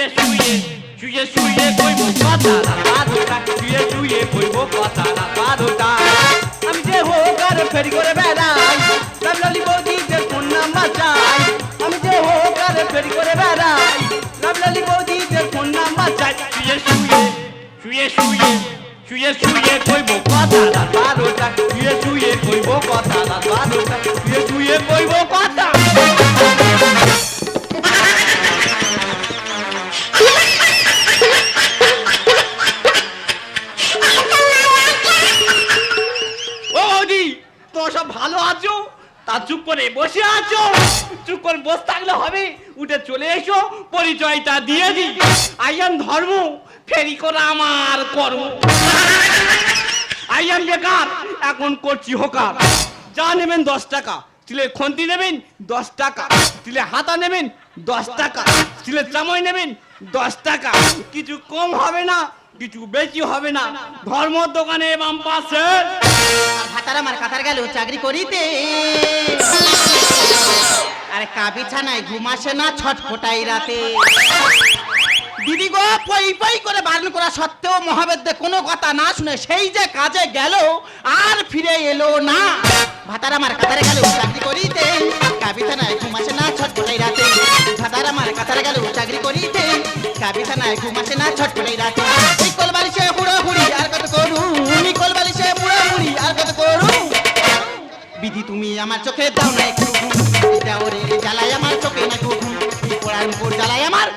শুয়ে শুয়ে কইব কথা রাত 12টা শুয়ে শুয়ে কইব কথা রাত 12টা আমি যে হোক আর ফেরি করে বেড়াই লাভলি বৌদিদের ফোন নাম্বার চাই আমি যে হোক আর ফেরি করে বেড়াই লাভলি বৌদিদের ফোন নাম্বার চাই শুয়ে শুয়ে শুয়ে শুয়ে শুয়ে শুয়ে কইব কথা রাত 12টা শুয়ে শুয়ে কইব কথা রাত 12টা শুয়ে শুয়ে কইব কথা সব ভালো আছো তা চুপ করে বসে আছো চুপ করে বসে থাকলে হবে উঠে চলে এসো পরিচয়টা দিয়ে দিই আইয়ান ধর্ম ফেরি করা আমার কর্ম আইয়ান বেকার এখন করছি হোকার যা নেবেন 10 টাকা স্টিলের খন্তি নেবেন 10 টাকা স্টিলের হাতা নেবেন 10 টাকা স্টিলের চামচ নেবেন 10 টাকা কিছু কম হবে না কিছু বেশি হবে না ধর্ম দোকানে বাম পাশে ভাতার আমার কাতার গেল চাকরি করিতে আরে বিছানায় ঘুমাসে না ছটফটাই রাতে দিদি গো পই পই করে বারণ করা সত্ত্বেও মহাবেদ্যে কোনো কথা না শুনে সেই যে কাজে গেল আর ফিরে এলো না ভাতার আমার কাতারে গেল চাকরি করিতে বিছানায় ঘুমাসে না ছটফটাই রাতে ভাতার আমার কাতারে গেল চাকরি করিতে বিছানায় ঘুমাসে না ছটফটাই রাতে এই কলবালিশে হুড়ো হুড়ি আর কত করু নি কলবালিশে হুড়ো হুড়ি আর কত করু বিধি তুমি আমার চোখে দাও না একটু দাও রে জ্বালায় আমার চোখে না ঘুম পোড়ার উপর জ্বালায় আমার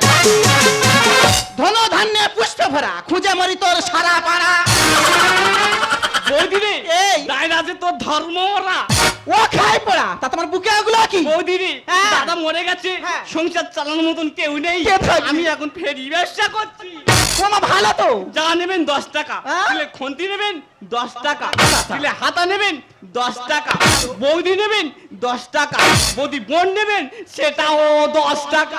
ধন ধান্যে পুষ্ট ভরা খুঁজে মরি তোর সারা পাড়া বৌদি রে এই দাইরা যে তোর ধর্মরা ও খাই পড়া তা তোমার বুকে ওগুলো কি বৌদি রে হ্যাঁ। দাদা মরে গেছে হ্যাঁ। সংসার চালানোর মতন কেউ নেই কে থাকবে? আমি এখন ফেরি ব্যবসা করছি তোমার ভালো তো যা নেবেন 10 টাকা হ্যাঁ? দিলে খন্তি নেবেন 10 টাকা দিলে হাতা নেবেন 10 টাকা বৌদি নেবেন 10 টাকা বৌদি বোন নেবেন সেটাও 10 টাকা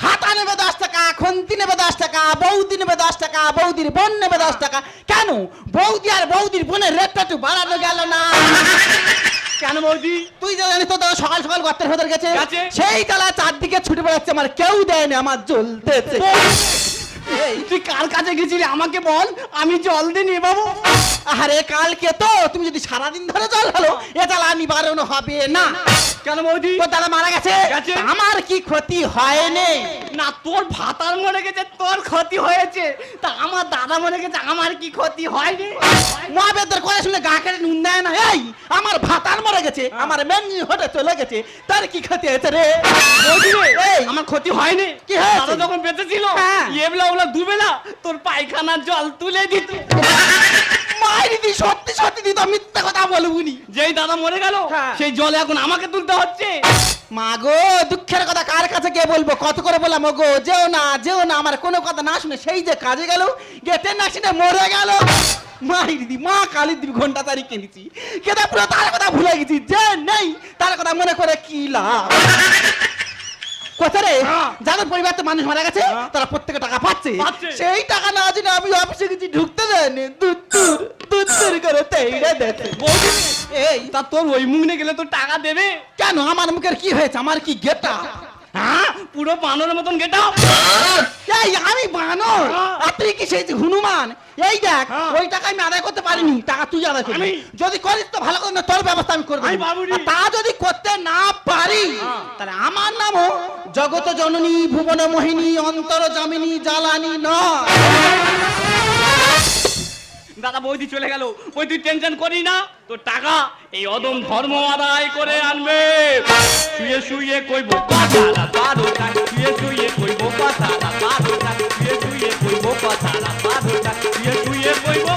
হাতা নেবে 10 টাকা খন্তি নেবে 10 টাকা বৌদি নেবে 10 টাকা বৌদির বোন নেবে 10 টাকা কেন বৌদি আর বৌদির বোনের রেটটা একটু বাড়ানো গেল না কেন বৌদি তুই যে জানিস তো সকাল সকাল গর্তের ভেতর গেছে গেছে। সেই তালা চারদিকে ছুটে বেড়াচ্ছে আমার কেউ দেয়নি আমার জ্বলতেছে এই তুই কার কাছে গেছিলি আমাকে বল আমি জল দিয়ে নিয়ে বাবু আরে কালকে তো তুমি যদি সারাদিন ধরে জল হলো এ তালা নিবারণ হবে না কেন বৌদি তোর দাদা মারা গেছে গেছে। আমার কি ক্ষতি হয়নি না তোর ভাতার মরে গেছে তোর ক্ষতি হয়েছে তা আমার দাদা মরে গেছে আমার কি ক্ষতি হয়নি মহাবেদের করে শুনে গা কেটে নুন দেয় না এই আমার ভাতার মরে গেছে আমার মেমনি হটে চলে গেছে তার কি ক্ষতি হয়েছে রে বৌদি রে, এই আমার ক্ষতি হয়নি কি হয়েছে? দাদা যখন বেঁচে ছিল হ্যাঁ। এবলা ওলা দুবেলা তোর পায়খানার জল তুলে দিত মাইরি দি সত্যি সত্যি দি তো মিথ্যা কথা বলবুনি যেই দাদা মরে গেল হ্যাঁ। সেই জল এখন আমাকে তুলতে হচ্ছে মা গো দুঃখের কথা কার কাছে কে বলবো কত করে বললাম গো যেও না আমার কোনো কথা না শুনে সেই যে কাজে গেল গেটের নাকশিনে মরে গেল মাইরি দি মা কালীর দিবি ঘন্টা তারিখ কিনেছি কেদা পুরো তার কথা ভুলে গেছি যে নেই তার কথা মনে করে কি লাভ কোথা রে হ্যাঁ। যাদের পরিবারতে মানুষ মারা গেছে হ্যাঁ। তারা প্রত্যেকে টাকা পাচ্ছে পাচ্ছে। সেই টাকা না জেনে আমি অফিসে গেছি ঢুকতে দেয়নি দুত্তুর করে তেইড়ে দেখে বৌদি রে, এই তা তোর ওই মুখ নিয়ে গেলে তো টাকা দেবে কেন আমার মুখের কি হয়েছে আমার কি গেটা হ্যাঁ পুরো বানরের মতন গেটা এই আমি বানর আর তুই কি সেই যে হনুমান এই দেখ হ্যাঁ। ওই টাকা আমি আদায় করতে পারিনি টাকা তুই আদায় করবি আমি? যদি করিস তো ভালো করে না, তোর ব্যবস্থা আমি করবো আমি বাবুরি। আর তা যদি করতে না পারি হ্যাঁ। তাহলে আমার নামও জগত জননী ভুবন মোহিনী অন্তর জামিনী জ্বালানি নয় দাদা বৌদি চলে গেল ওই তুই টেনশন করি না তোর টাকা এই অদম ধর্ম আদায় করে আনবে শুয়ে শুয়ে কইব কথা রাত 12টা শুয়ে শুয়ে কইব কথা রাত 12টা শুয়ে শুয়ে কইব কথা রাত 12টা শুয়ে শুয়ে কইব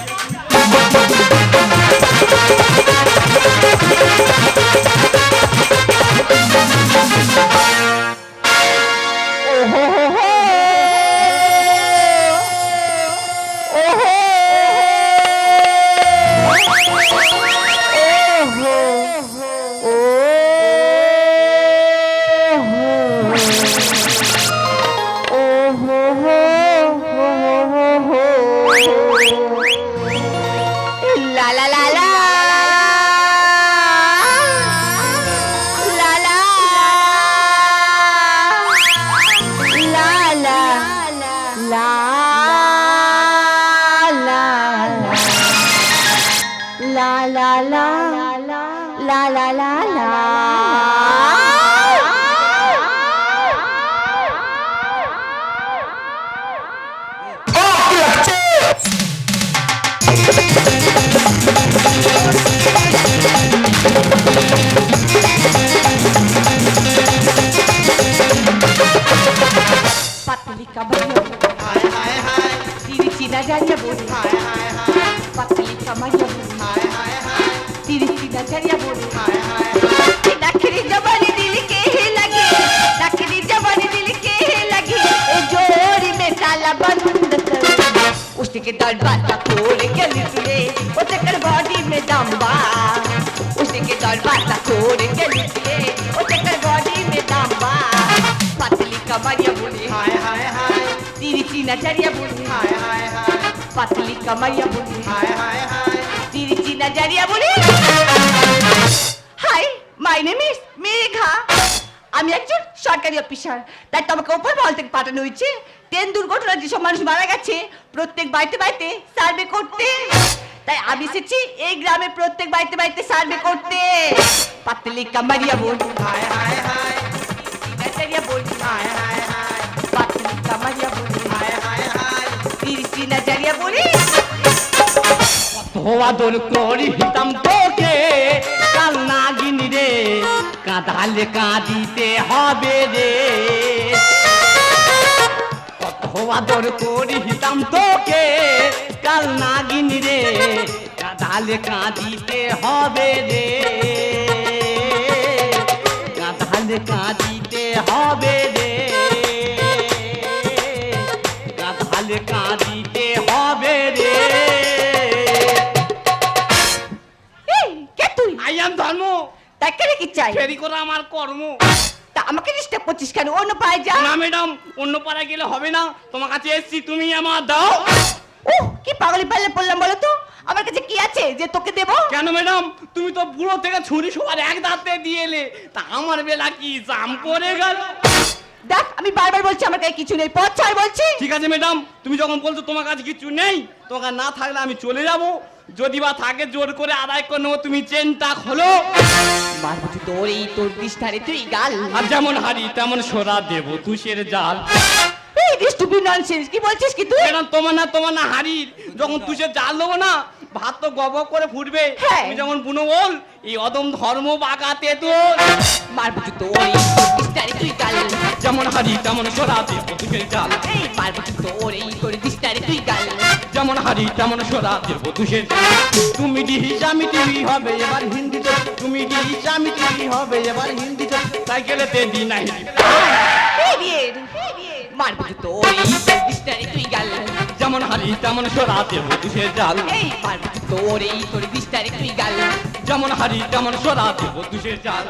লা লা পাতলি কামাইয়া হায় হায় হায় তিরিচি না জানিয়া বলি হায় হায় হায় পাতলি কামাইয়া বলি হায় হায় হায় তিরিচি না জানিয়া বলি হায় হায় হায় नखरी जवानी दिल के लगे नखरी जवानी दिल के लगे ए जोरी में ताला बंद कर उसके दरवाजा खोल के निकले ओ तेकर बॉडी में दम्बा उसके दरवाजा खोल के निकले ओ तेकर बॉडी में दम्बा पतली कमरिया बोली हाय हाय हाय तिरछी नजरिया बोली हाय हाय हाय पतली कमरिया बोली हाय हाय हाय तिरछी नजरिया बोली hi my name is Megha আমি একজন সরকারি অফিসার তাই তো আমাকে ওপর মহল থেকে পাঠানো হয়েছে ট্রেন দুর্ঘটনায় যেসব মানুষ মারা গেছে প্রত্যেক বাড়িতে বাড়িতে সার্ভে করতে তাই আমি এসেছি এই গ্রামে প্রত্যেক বাড়িতে বাড়িতে সার্ভে করতে পাতলি কামারিয়া বল হায় হায় হায় নাচারিয়া বল হায় হায় হায় পাতলি কামারিয়া বল হায় হায় হায় তিরিশি নাচারিয়া বলি আদর করি হিতাম তোকে কাল নাগিন রে কাঁদালে কাঁদিতে হবে রে কত আদর করি হিতাম তোকে কাল নাগিন রে কাঁদালে কাঁদিতে হবে রে কাঁদালে কাঁদিতে হবে রে কাঁদালে কাঁদিতে হবে রে কে তুই আই এম ধর্ম তাই কেন কি চাই ফেরি করা আমার কর্ম তা আমাকে ডিস্টার্ব করছিস কেন অন্য পায়ে যা না ম্যাডাম অন্য পাড়ায় গেলে হবে না তোমার কাছে এসছি তুমি আমার দাও ও কি পাগলি পাল্লে পড়লাম বলো তো আমার কাছে কি আছে যে তোকে দেবো কেন ম্যাডাম তুমি তো বুড়ো থেকে ছুরি সবার এক দাঁতে দিয়ে এলে তা আমার বেলা কি জাম করে গেল দেখ আমি বারবার বলছি আমার কাছে কিছু নেই পথ ছাড় বলছি ঠিক আছে ম্যাডাম তুমি যখন বলছো তোমার কাছে কিছু নেই তোমার না থাকলে আমি চলে যাব যদি বা থাকে জোর করে আদায় করে নেবো তুমি চেনটা খোলো মারবো তুই তোর এই তোর পৃষ্ঠারে তুই গাল আর যেমন হারি তেমন সোরা দেবো তুষের জাল এই স্টুপিড ননসেন্স কি বলছিস কি তুই ম্যাডাম তোমার না হারির যখন তুষের জাল দেবো না ভাত তো গব করে ফুটবে হ্যাঁ। তুমি যেমন বুনো বল এই অদম ধর্ম বাগাতে তো মারবো তুই তোর এই তোর পৃষ্ঠারে তুই গাল যেমন হারি তেমন সোরা দেবো তুষের জাল এই মারবো তুই তোর এই তোর পৃষ্ঠারে তুই গাল যেমন হারি তেমন সোরা দেবো তুষের তুমি ডিহিস আমি টিভি হবে এবার হিন্দিতে তুমি ডিহিস আমি টিভি হবে এবার হিন্দিতে সাইকেলেতে দি নাই ইডিয়েট মারবো তুই তোর এই তোর পৃষ্ঠারে তুই গাল যেমন হারি তেমন সোরা দেবো তুষের জাল এই মারবো তুই তোর এই তোর পৃষ্ঠারে তুই গাল যেমন হারি তেমন সোরা দেবো তুষের জাল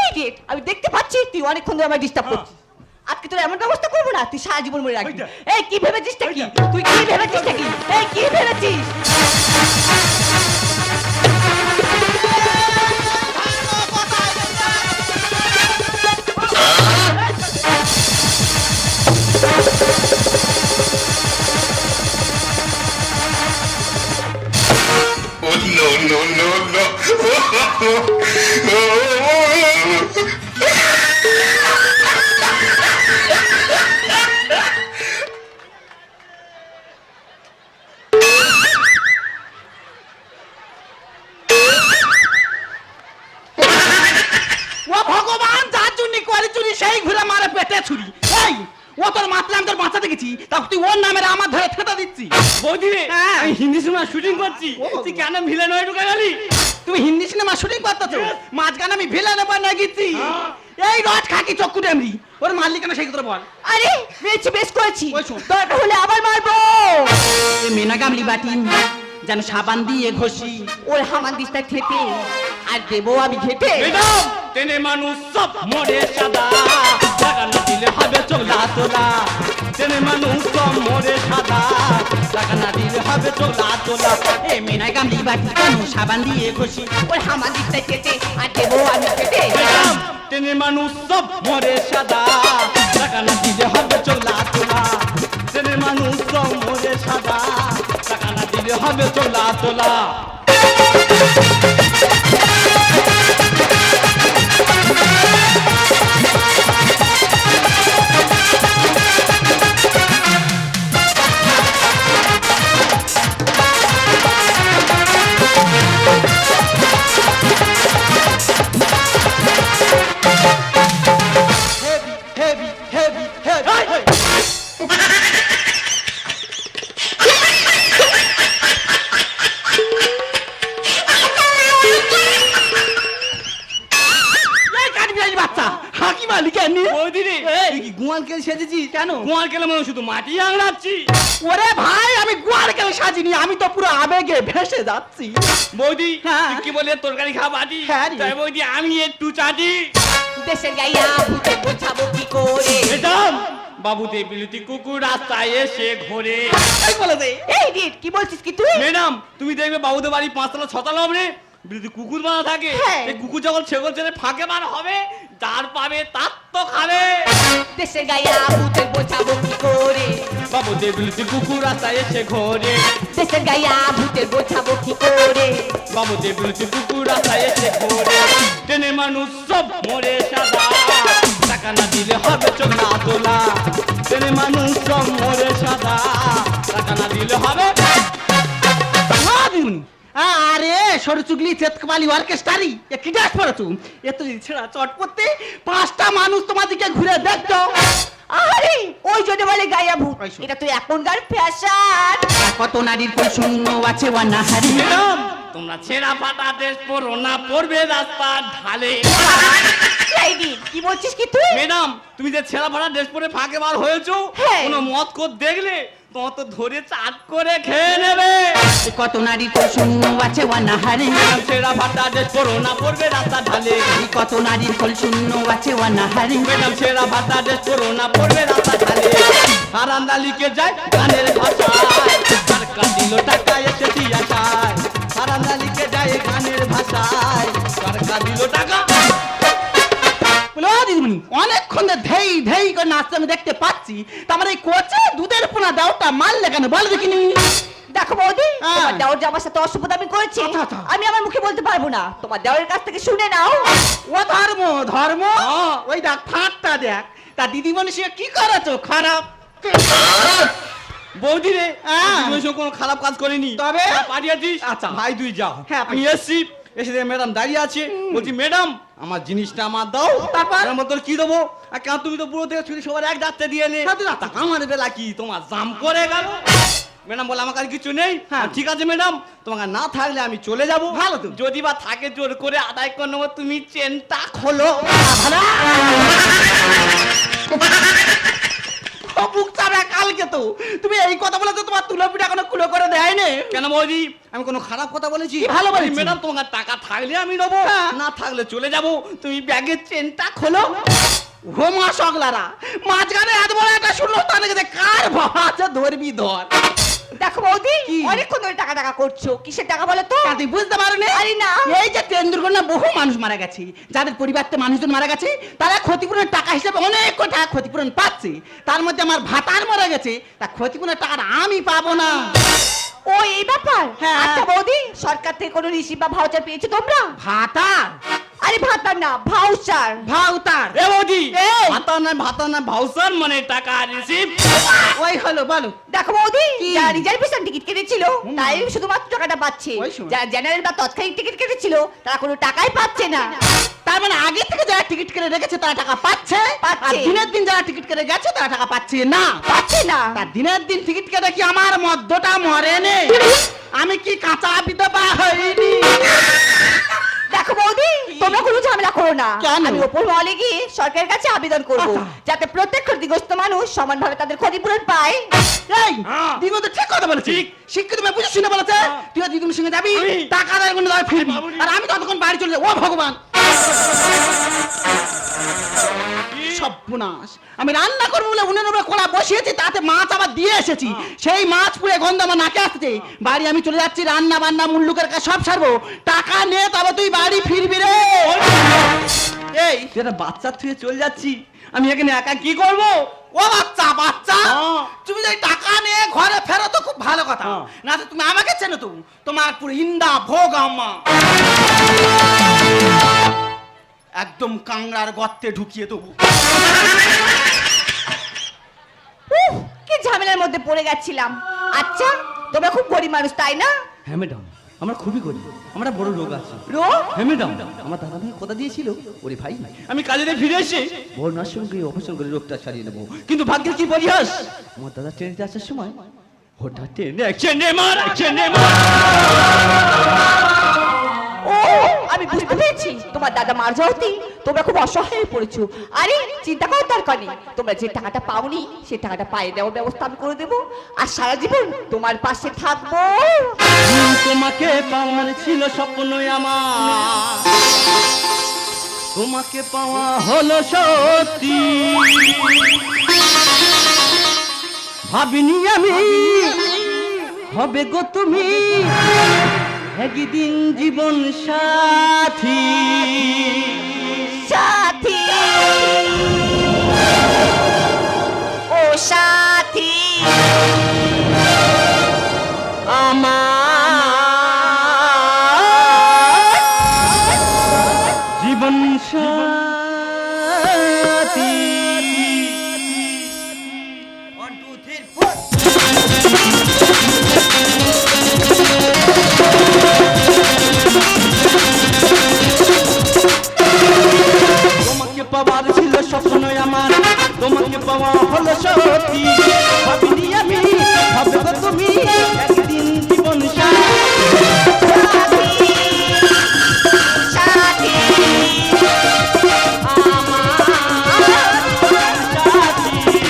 ইডিয়েট আমি দেখতে পাচ্ছি তুই অনেকক্ষণ ধরে আমায় ডিস্টার্ব করছিস আজকে তোর এমন ব্যবস্থা করবো না তুই সারা জীবন মনে রাখবি ওইটা। এই কি ভেবেছিস টা কি তুই কি ভেবেছিস টা কি এই কি ভেবেছিস ও ভগবান যার জন্য করে চুরি সেই ঘুরে মারে পেটে ছুরি এই ও তোর মাত্রা আমি তোর বাঁচাতে গেছি তা তুই ওর নামে আমার ধরে ঠেটা দিচ্ছি বৌদি রে, হ্যাঁ। আমি হিন্দি সিনেমা শুটিং করছি তুই কেন ভিলেন হয়ে ঢুকে গেলি তুমি হিন্দি সিনেমা শুটিং করতেছো মাঝখানে আমি ভিলেনে বানিয়ে গেছি এই রড খাকি চক্কু ডেমরি ওর মারলি কেন সেই কথা বল আরে মেরেছি বেশ করেছি ওই শোন। দরকার হলে আবার মারবো এ মেনা গামলি বাটি যেন সাবান দিয়ে ঘষি ওর হামান দিস্তার খেতে আর দেবো আমি ঘেটে। ম্যাডাম ট্রেনে মানুষ সব মরে সাদা, টাকা না দিলে হবে চোলা তোলা। ট্রেনে মানুষ সব মরে সাদা, টাকা না দিলে হবে চোলা তোলা। এ মেনায় গামলি বাটি কেন সাবান দিয়ে ঘষি? ওই হামার দিকটা কেটে আর দেবো আমি ঘেটে। ম্যাডাম ট্রেনে মানুষ সব মরে সাদা, টাকা না দিলে হবে চোলা তোলা। ট্রেনে মানুষ সব মরে সাদা, টাকা না দিলে হবে চোলা তোলা। Heavy heavy heavy heavy. বাচ্চা হাকি মালিক আনি বৌদি রে, এই। তুই কি গোয়াল কেল সেজেছিস? কেন? গোয়াল কেলে মানে শুধু মাটি আংড়াচ্ছি। ওরে ভাই আমি গোয়াল কেন সাজিনি, আমি তো পুরো আবেগে ভেসে যাচ্ছি। বৌদি হ্যাঁ। তুই কি বলে তরকারি খাওয়া বাটি? হ্যাঁ রে। তাই বৌদি আমি একটু চাটি। দেশের গাইয়া ভূতে বোঝাবো কি করে। ম্যাডাম বাবুতে বিলুতি কুকুর রাস্তায় এসে ঘোরে। এই বলে দে। এই রিট কি বলছিস কি তুই? ম্যাডাম তুমি দেখবে বাবুদের বাড়ি 5 তলা 6 তলা হবে, বিলুতি কুকুর বানা থাকে। হ্যাঁ। এই কুকুর যখন ছেগল ছেড়ে ফাঁকে বার হবে, যার পাবে তার তো খাবে। দেশের গাইয়া ভূতে বোঝাবো কি করে। বাবুতে বিলুতি কুকুর রাস্তায় এসে ঘোরে। দেশের গাইয়া ভূতে বোঝাবো কি করে। বাবুতে বিলুতি কুকুর রাস্তায় এসে ঘোরে। ট্রেনে মানুষ সব মরে সাদা, টাকা না দিলে হবে চোলা তোলা। ট্রেনে মানুষ সব মরে সাদা, টাকা না দিলে হবে। আরে সরু চুগলি চেতকমালি অর্কেস্ট্রারি এ কি ডাক পড়ছো? এ তো ছেড়া চট করতে 5টা মানুষ তোমার দিকে ঘুরে দেখতো। আরে ওই জন্য বলে গাইয়া ভূত, ওই শোন। এটা তো এখনকার ফ্যাশন। কত নারীর কোন শূন্য আছে ওয়ানাহারি। ম্যাডাম তোমরা ছেঁড়া ফাটা ড্রেস পরো না, পড়বে রাস্তার ঢালে। এই রিট কি বলছিস কি তুই? ম্যাডাম তুমি যে ছেঁড়া ফাটা ড্রেস পরে ফাঁকে বার হয়েছো, হ্যাঁ। কোনো মদ কোদ দেখলে তোমার তো ধরে চাট করে খেয়ে নেবে। কত নারীর কোন শূন্য আছে ওয়ানাহারি। ম্যাডাম ছেঁড়া ফাটা ড্রেস পরো না, পড়বে রাস্তার ঢালে। কত নারীর কোন শূন্য আছে ওয়ানাহারি। ম্যাডাম ছেঁড়া ফাটা ড্রেস পরো না, পড়বে রাস্তার ঢালে। হারান্দা লিখে যায় গানের ভাষায়, সরকার দিল টাকা এসেছি আশায়। হারান্দা লিখে যায় গানের ভাষায়, সরকার দিল টাকা। বলো দিদিমণি অনেকক্ষণ ধরে ধেই ধেই করে নাচতে আমি দেখতে পাচ্ছি, তারপরে এই কোচে দুধের পোনা দাওটা মারলে কেন বল দেখিনি? দেখো বৌদি, হ্যাঁ। তোমার দেওর জামার সাথে অসভ্যতা আমি করেছি, আচ্ছা, আচ্ছা। আমি আমার মুখে বলতে পারবো না, তোমার দেওরের কাছ থেকে শুনে নাও। ও ধর্ম ধর্ম হ্যাঁ। ওই দেখ ফাঁকটা দেখ, তা দিদিমণি সে কি করেছো খারাপ? বৌদি রে, হ্যাঁ। তুমি ওসব কোনো খারাপ কাজ করিনি। তবে? পাঠিয়েছিস? আচ্ছা। ভাই তুই যাও। হ্যাঁ, আমি এসছি, এসে দেখি ম্যাডাম দাঁড়িয়ে আছে। বলছি ম্যাডাম আমার জিনিসটা আমার দাও। তারপর? আমার তোর কি দেবো? আর কেন তুমি তো পুরো থেকে ছুটি সবার এক যাচ্ছে দিয়ে নে। হ্যাঁ, তুই যা। তা আমার বেলা কি তোমার জাম করে গেল? ম্যাডাম বলে আমার কাছে কিছু নেই। হ্যাঁ। ঠিক আছে ম্যাডাম, তোমাকে না থাকলে আমি চলে যাব। ভালো তো। যদি বা থাকে জোর করে আদায় করে নেবো, তুমি চেনটা খোলো। ভালো ও বুক চাবে কালকে তো তুমি এই কথা বলে তো তোমার তুলো পিঠা কোনো কুলো করে দেয়নি। কেন বৌদি আমি কোনো খারাপ কথা বলেছি? কি ভালো বলেছি? ম্যাডাম তোমার টাকা থাকলে আমি নেবো, হ্যাঁ। না থাকলে চলে যাব। তুমি ব্যাগের চেনটা খোলো। ও মা সকলারা মাঝখানে এত বড় একটা শূন্যস্থানে গেছে, কার বাবা আছে ধরবি ধর। দেখো বৌদি, কি? অনেকক্ষণ ধরে টাকা টাকা করছো, কিসের টাকা বলো তো? তা তুই বুঝতে পারোনি? আরে না। এই যে ট্রেন দুর্ঘটনা বহু মানুষ মারা গেছে, যাদের পরিবারতে মানুষজন মারা গেছে, তারা ক্ষতিপূরণের টাকা হিসেবে অনেক টাকা ক্ষতিপূরণ পাচ্ছে। তার মধ্যে আমার ভাতার মারা গেছে, তা ক্ষতিপূরণের টাকাটা আমি পাবো না। ও এই ব্যাপার? হ্যাঁ। আচ্ছা বৌদি, সরকার থেকে কোনো রিসিভ বা ভাউচার পেয়েছো তোমরা? ভাতার আরে ভাতার না, ভাউচার। ভাউতার এ বৌদি এই। ভাতা না ভাউচার মানে টাকা রিসিভ। ওই হলো বলো। দেখো বৌদি, কি? যারা রিজার্ভেশন টিকিট কেটেছিল তাই শুধুমাত্র টাকাটা পাচ্ছে, ওই সময়। যারা জেনারেল বা তৎকালীন টিকিট কেটেছিল তারা কোনো টাকাই পাচ্ছে না। তার মানে আগে থেকে যারা টিকিট কেটে রেখেছে তারা টাকা পাচ্ছে, পাচ্ছে। আর দিনের দিন যারা টিকিট কেটে গেছে তারা টাকা পাচ্ছে না। পাচ্ছে না। তা দিনের দিন টিকিট কেটে কি আমার মদ্যটা মরেনি? আমি কি কাঁচা বিধবা হইনি? দেখো বৌদি, তোমরা কোনো ঝামেলা করো না। কেন? আমি ওপর মহলে গিয়ে সরকারের কাছে আবেদন করব আচ্ছা। যাতে প্রত্যেক ক্ষতিগ্রস্ত মানুষ সমানভাবে তাদের ক্ষতিপূরণ পায়। এই দিগো তো ঠিক কথা বলেছে, শিক্ষিত মেয়ে বুঝে শুনে বলেছে। তুই দিদির সঙ্গে যাবি, টাকা দেয় কোনো দায় ফিরবি, আর আমি ততক্ষণ বাড়ি চলে যাবো। ও ভগবান, সর্বনাশ! আমি রান্না করবো বলে উনুনের উপরে কড়া বসিয়েছি, তাতে মাছ আবার দিয়ে এসেছি। সেই মাছ পুড়ে গন্ধ আমার নাকে আসছে। বাড়ি আমি চলে যাচ্ছি, রান্না বান্না মুল্লুকের কাছে সব ছাড়বো। টাকা নে, তবে তুই বাড়ি ফিরবি রে। এই তুই একটা বাচ্চা থুয়ে চলে যাচ্ছি, আমি এখানে একা কি করব? ও বাচ্চা বাচ্চা, হ্যাঁ। তুমি যদি টাকা নিয়ে ঘরে ফেরো তো খুব ভালো কথা, হ্যাঁ। না তো তুমি আমাকে চেনো তো, তোমার পুরো ইন্দা ভোগ আম্মা একদম কাংড়ার গর্তে ঢুকিয়ে দেবো। কি ঝামেলার মধ্যে পড়ে গেছিলাম। আচ্ছা, তোমরা খুব গরিব মানুষ তাই না? হ্যাঁ ম্যাডাম, আমরা খুবই গরিব, আমরা বড় রোগ আছে। রোগ? হ্যাঁ ম্যাডাম, আমার দাদা ভাই কথা দিয়েছিল, ওরে ভাই আমি কাজে দিয়ে ফিরে এসে বড় নার্সিং গিয়ে অপারেশন করে রোগটা সারিয়ে নেবো। কিন্তু ভাগ্যের কি পরিহাস, আমার দাদা ট্রেনে আসার সময় হঠাৎ ট্রেনে অ্যাক্সিডেন্টে মারা। ও, আমি বুঝতে পেরেছি, তোমার দাদা মার যাওয়াতেই তোমরা খুব অসহায় হয়ে পড়েছো। আরে চিন্তা করার দরকার নেই, তোমরা যে টাকাটা পাওনি সে টাকাটা পাইয়ে দেওয়ার ব্যবস্থা আমি করে দেবো, আর সারা জীবন তোমার পাশে থাকবো। তোমাকে পাওয়ার ছিল স্বপ্ন আমার, তোমাকে পাওয়া হলো সত্যি। ভাবিনি আমি হবে গো তুমি একদিন জীবন সাথী। সাথী, ও সাথী, আমার জীবন সাথী। তোমাকে পাওয়ার ছিল স্বপ্ন আমার, তোমাকে পাওয়া হলো সত্যি। ভাবিনি আমি হবে গো তুমি একদিন জীবন সাথী। সাথী, সাথী, ও সাথী,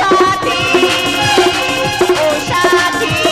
সাথী, ও সাথী,